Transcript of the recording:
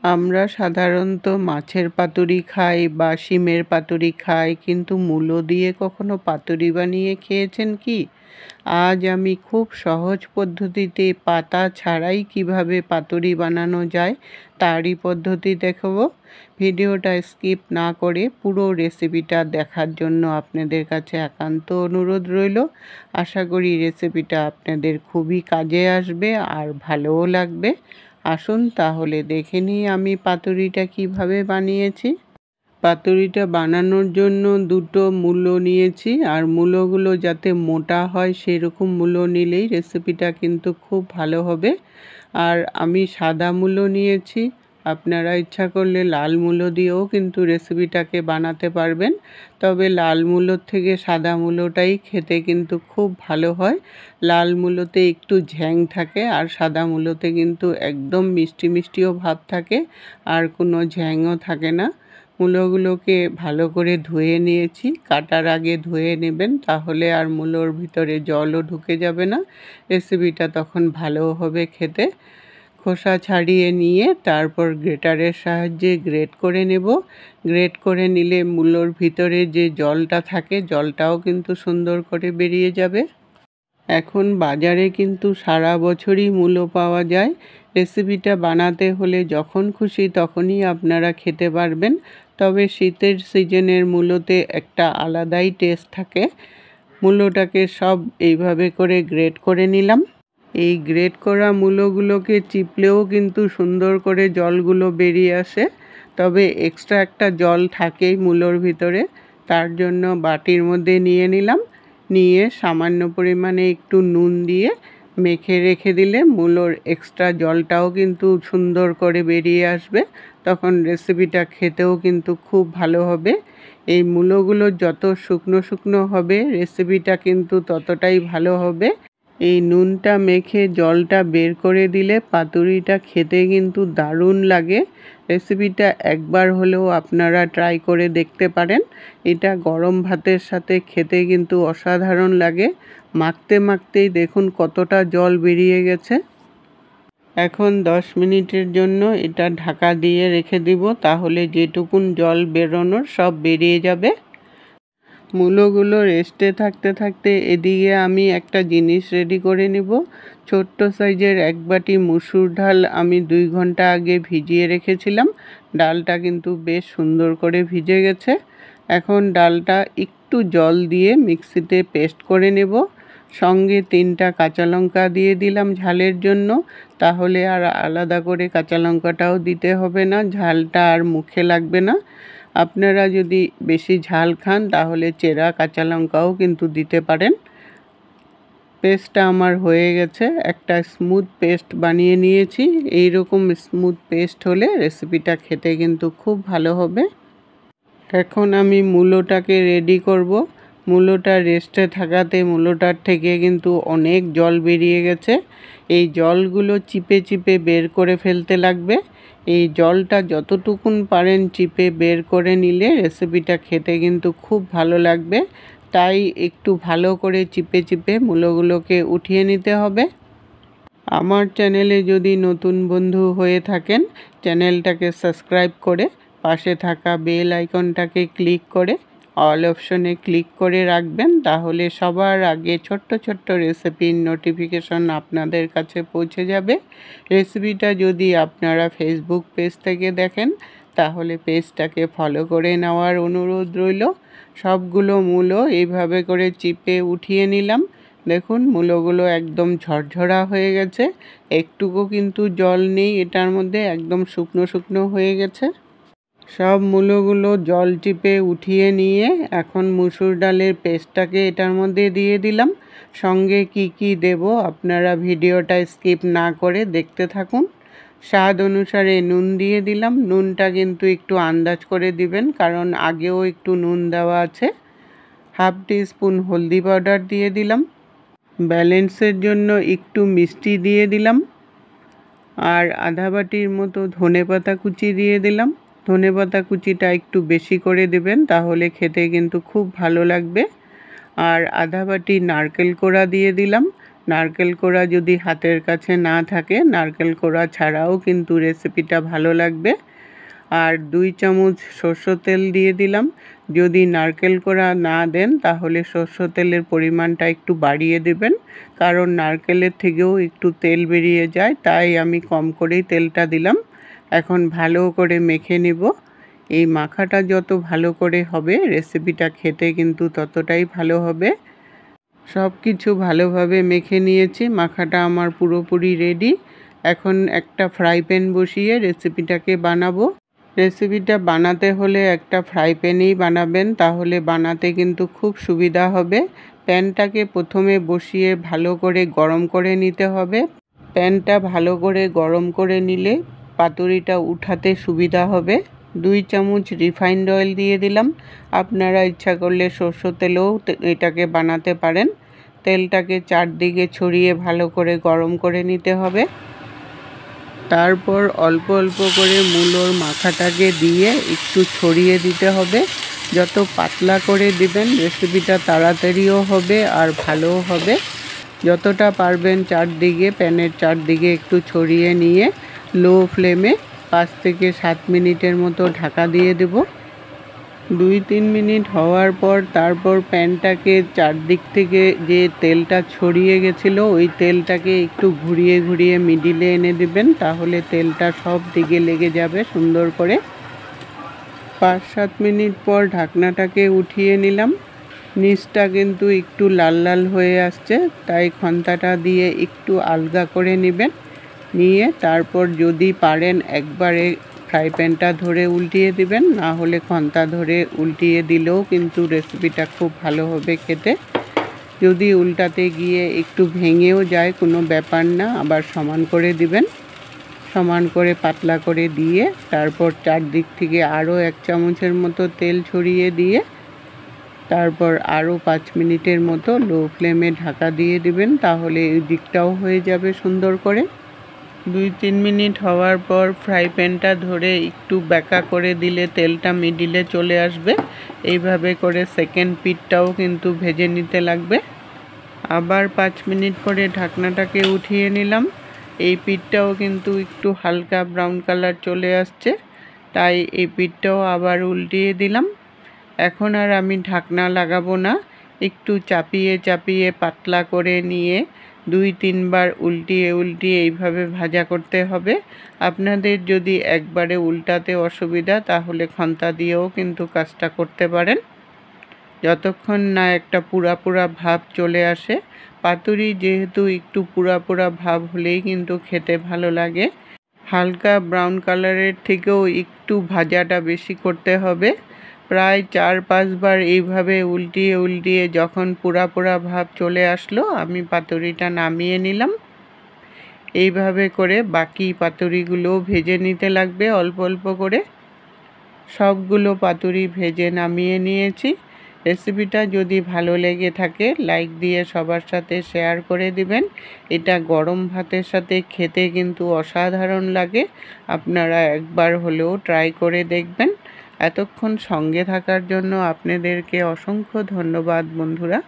আমরা সাধারণত মাছের পাতুরি খাই বা শিমের পাতুরি খাই, কিন্তু মূলো দিয়ে কখনো পাতুরি বানিয়ে খেয়েছেন কি? আজ আমি খুব সহজ পদ্ধতিতে পাতা ছাড়াই কিভাবে পাতুরি বানানো যায় তারই পদ্ধতি দেখাবো। ভিডিওটা স্কিপ না করে পুরো রেসিপিটা দেখার জন্য আপনাদের কাছে একান্ত অনুরোধ রইল। আশা করি রেসিপিটা আপনাদের খুবই কাজে আসবে আর ভালোও লাগবে। আসুন তাহলে দেখে নিই আমি পাতুরিটা কিভাবে বানিয়েছি। পাতুরিটা বানানোর জন্য দুটো মূলো নিয়েছি, আর মূলোগুলো যাতে মোটা হয় সেরকম মূলো নিলেই রেসিপিটা কিন্তু খুব ভালো হবে। আর আমি সাদা মূলো নিয়েছি, আপনারা ইচ্ছা করলে লাল মূলো দিয়েও কিন্তু রেসিপিটাকে বানাতে পারবেন। তবে লাল মূলোর থেকে সাদা মূলোটাই খেতে কিন্তু খুব ভালো হয়। লাল মূলোতে একটু ঝ্যাং থাকে, আর সাদা মূলোতে কিন্তু একদম মিষ্টি মিষ্টিও ভাব থাকে, আর কোনো ঝ্যাংও থাকে না। মূলোগুলোকে ভালো করে ধুয়ে নিয়েছি। কাটার আগে ধুয়ে নেবেন, তাহলে আর মূলোর ভিতরে জলও ঢুকে যাবে না, রেসিপিটা তখন ভালো হবে খেতে। খোসা ছাড়িয়ে নিয়ে তারপর গ্রেটারের সাহায্যে গ্রেট করে নেব। গ্রেট করে নিলে মূলোর ভিতরে যে জলটা থাকে জলটাও কিন্তু সুন্দর করে বেরিয়ে যাবে। এখন বাজারে কিন্তু সারা বছরই মূলো পাওয়া যায়। রেসিপিটা বানাতে হলে যখন খুশি তখনই আপনারা খেতে পারবেন। তবে শীতের সিজনের মূলোতে একটা আলাদাই টেস্ট থাকে। মূলোটাকে সব এইভাবে করে গ্রেট করে নিলাম। এই গ্রেট করা মূলোগুলোকে চিপলেও কিন্তু সুন্দর করে জলগুলো বেরিয়ে আসে, তবে এক্সট্রা একটা জল থাকেই মূলোর ভিতরে। তার জন্য বাটির মধ্যে নিয়ে নিলাম। নিয়ে সামান্য পরিমাণে একটু নুন দিয়ে মেখে রেখে দিলে মূলোর এক্সট্রা জলটাও কিন্তু সুন্দর করে বেরিয়ে আসবে। তখন রেসিপিটা খেতেও কিন্তু খুব ভালো হবে। এই মূলোগুলো যত শুকনো শুকনো হবে রেসিপিটা কিন্তু ততটাই ভালো হবে। এই নুনটা মেখে জলটা বের করে দিলে পাতুরিটা খেতে কিন্তু দারুণ লাগে। রেসিপিটা একবার হলেও আপনারা ট্রাই করে দেখতে পারেন। এটা গরম ভাতের সাথে খেতে কিন্তু অসাধারণ লাগে। মাখতে মাখতেই দেখুন কতটা জল বেরিয়ে গেছে। এখন 10 মিনিটের জন্য এটা ঢাকা দিয়ে রেখে দিব, তাহলে যেটুকুন জল বেরোনোর সব বেরিয়ে যাবে। মূলোগুলো রেস্টে থাকতে থাকতে এদিকে আমি একটা জিনিস রেডি করে নিব। ছোট্ট সাইজের এক বাটি মুসুর ডাল আমি 2 ঘন্টা আগে ভিজিয়ে রেখেছিলাম। ডালটা কিন্তু বেশ সুন্দর করে ভিজে গেছে। এখন ডালটা একটু জল দিয়ে মিক্সিতে পেস্ট করে নেব। সঙ্গে 3টা কাঁচা লঙ্কা দিয়ে দিলাম ঝালের জন্য, তাহলে আর আলাদা করে কাঁচা লঙ্কাটাও দিতে হবে না, ঝালটা আর মুখে লাগবে না। আপনারা যদি বেশি ঝাল খান তাহলে চেরা কাঁচা লঙ্কাও কিন্তু দিতে পারেন। পেস্টটা আমার হয়ে গেছে, একটা স্মুথ পেস্ট বানিয়ে নিয়েছি। এই রকম স্মুথ পেস্ট হলে রেসিপিটা খেতে কিন্তু খুব ভালো হবে। এখন আমি মূলোটাকে রেডি করব। মূলোটা রেস্টে থাকাতে মূলোটার থেকে কিন্তু অনেক জল বেরিয়ে গেছে। এই জলগুলো চিপে চিপে বের করে ফেলতে লাগবে। এই জলটা যতটুকুন পারেন চিপে বের করে নিলে রেসিপিটা খেতে কিন্তু খুব ভালো লাগবে। তাই একটু ভালো করে চিপে চিপে মূলোগুলোকে উঠিয়ে নিতে হবে। আমার চ্যানেলে যদি নতুন বন্ধু হয়ে থাকেন, চ্যানেলটাকে সাবস্ক্রাইব করে পাশে থাকা বেল আইকনটাকে ক্লিক করে অল অপশনে ক্লিক করে রাখবেন, তাহলে সবার আগে ছোট্ট ছোট্ট রেসিপির নোটিফিকেশন আপনাদের কাছে পৌঁছে যাবে। রেসিপিটা যদি আপনারা ফেসবুক পেজ থেকে দেখেন তাহলে পেজটাকে ফলো করে নেওয়ার অনুরোধ রইল। সবগুলো মূলো এইভাবে করে চিপে উঠিয়ে নিলাম। দেখুন মূলোগুলো একদম ঝরঝরা হয়ে গেছে, একটুকু কিন্তু জল নেই এটার মধ্যে, একদম শুকনো শুকনো হয়ে গেছে। সব মূলোগুলো জল চিপে উঠিয়ে নিয়ে এখন মুসুর ডালের পেস্টটাকে এটার মধ্যে দিয়ে দিলাম। সঙ্গে কি কি দেব আপনারা ভিডিওটা স্কিপ না করে দেখতে থাকুন। স্বাদ অনুসারে নুন দিয়ে দিলাম। নুনটা কিন্তু একটু আন্দাজ করে দিবেন, কারণ আগেও একটু নুন দেওয়া আছে। হাফ টিস্পুন হলদি পাউডার দিয়ে দিলাম। ব্যালেন্সের জন্য একটু মিষ্টি দিয়ে দিলাম। আর আধা বাটির মতো ধনেপাতা কুচি দিয়ে দিলাম। ধনেপাতা কুচিটা একটু বেশি করে দেবেন, তাহলে খেতে কিন্তু খুব ভালো লাগবে। আর আধা বাটি নারকেল কোড়া দিয়ে দিলাম। নারকেল কোড়া যদি হাতের কাছে না থাকে, নারকেল কোড়া ছাড়াও কিন্তু রেসিপিটা ভালো লাগবে। আর 2 চামচ সরষের তেল দিয়ে দিলাম। যদি নারকেল কোড়া না দেন তাহলে সরষের তেলের পরিমাণটা একটু বাড়িয়ে দেবেন, কারণ নারকেলের থেকেও একটু তেল বেরিয়ে যায়, তাই আমি কম করেই তেলটা দিলাম। এখন ভালো করে মেখে নেব। এই মাখাটা যত ভালো করে হবে রেসিপিটা খেতে কিন্তু ততটাই ভালো হবে। সব কিছু ভালোভাবে মেখে নিয়েছি, মাখাটা আমার পুরোপুরি রেডি। এখন একটা ফ্রাই প্যান বসিয়ে রেসিপিটাকে বানাবো। রেসিপিটা বানাতে হলে একটা ফ্রাই প্যানেই বানাবেন, তাহলে বানাতে কিন্তু খুব সুবিধা হবে। প্যানটাকে প্রথমে বসিয়ে ভালো করে গরম করে নিতে হবে। প্যানটা ভালো করে গরম করে নিলে পাতুরিটা উঠাতে সুবিধা হবে। 2 চামচ রিফাইন্ড অয়েল দিয়ে দিলাম। আপনারা ইচ্ছা করলে সরষের তেলেও এটাকে বানাতে পারেন। তেলটাকে চারদিকে ছড়িয়ে ভালো করে গরম করে নিতে হবে। তারপর অল্প অল্প করে মূলোর মাখাটাকে দিয়ে একটু ছড়িয়ে দিতে হবে। যত পাতলা করে দিবেন রেসিপিটা তাড়াতাড়িও হবে আর ভালোও হবে। যতটা পারবেন চারদিকে, প্যানের চারদিকে একটু ছড়িয়ে নিয়ে লো ফ্লেমে 5 থেকে 7 মিনিটের মতো ঢাকা দিয়ে দেব। 2-3 মিনিট হওয়ার পর তারপর প্যানটাকে চারদিক থেকে যে তেলটা ছড়িয়ে গেছিলো ওই তেলটাকে একটু ঘুরিয়ে ঘুরিয়ে মিডিলে এনে দিবেন, তাহলে তেলটা সব দিকে লেগে যাবে সুন্দর করে। 5-7 মিনিট পর ঢাকনাটাকে উঠিয়ে নিলাম। নিচটা কিন্তু একটু লাল লাল হয়ে আসছে, তাই খন্তাটা দিয়ে একটু আলগা করে নেবেন। নিয়ে তারপর যদি পারেন একবারে ফ্রাই প্যানটা ধরে উল্টিয়ে দিবেন, না হলে খন্তা ধরে উল্টিয়ে দিলেও কিন্তু রেসিপিটা খুব ভালো হবে খেতে। যদি উল্টাতে গিয়ে একটু ভেঙেও যায় কোনো ব্যাপার না, আবার সমান করে দিবেন। সমান করে পাতলা করে দিয়ে তারপর চারদিক থেকে আরও 1 চামচের মতো তেল ছড়িয়ে দিয়ে তারপর আরও 5 মিনিটের মতো লো ফ্লেমে ঢাকা দিয়ে দিবেন, তাহলে এই দিকটাও হয়ে যাবে সুন্দর করে। 2-3 মিনিট হওয়ার পর ফ্রাই প্যানটা ধরে একটু ব্যাকা করে দিলে তেলটা মিডিলে চলে আসবে। এইভাবে করে সেকেন্ড পিঠটাও কিন্তু ভেজে নিতে লাগবে। আবার 5 মিনিট পরে ঢাকনাটাকে উঠিয়ে নিলাম। এই পিঠটাও কিন্তু একটু হালকা ব্রাউন কালার চলে আসছে, তাই এই পিঠটাও আবার উল্টিয়ে দিলাম। এখন আর আমি ঢাকনা লাগাবো না, একটু চাপিয়ে চাপিয়ে পাতলা করে নিয়ে 2-3 বার উল্টিয়ে উল্টিয়ে এইভাবে ভাজা করতে হবে। আপনাদের যদি একবারে উল্টাতে অসুবিধা তাহলে খন্তা দিয়েও কিন্তু কাজটা করতে পারেন, যতক্ষণ না একটা পুরা পুরা ভাব চলে আসে। পাতুরি যেহেতু একটু পুরা পুরা ভাব হলেই কিন্তু খেতে ভালো লাগে। হালকা ব্রাউন কালারের থেকেও একটু ভাজাটা বেশি করতে হবে। প্রায় 4-5 বার এইভাবে উল্টিয়ে উল্টিয়ে যখন পুরা পুরা ভাব চলে আসলো আমি পাতুরিটা নামিয়ে নিলাম। এইভাবে করে বাকি পাতুরিগুলোও ভেজে নিতে লাগবে অল্প অল্প করে। সবগুলো পাতুরি ভেজে নামিয়ে নিয়েছি। রেসিপিটা যদি ভালো লেগে থাকে লাইক দিয়ে সবার সাথে শেয়ার করে দিবেন। এটা গরম ভাতের সাথে খেতে কিন্তু অসাধারণ লাগে। আপনারা একবার হলেও ট্রাই করে দেখবেন। এতক্ষণ সঙ্গে থাকার জন্য আপনাদেরকে অসংখ্য ধন্যবাদ বন্ধুরা।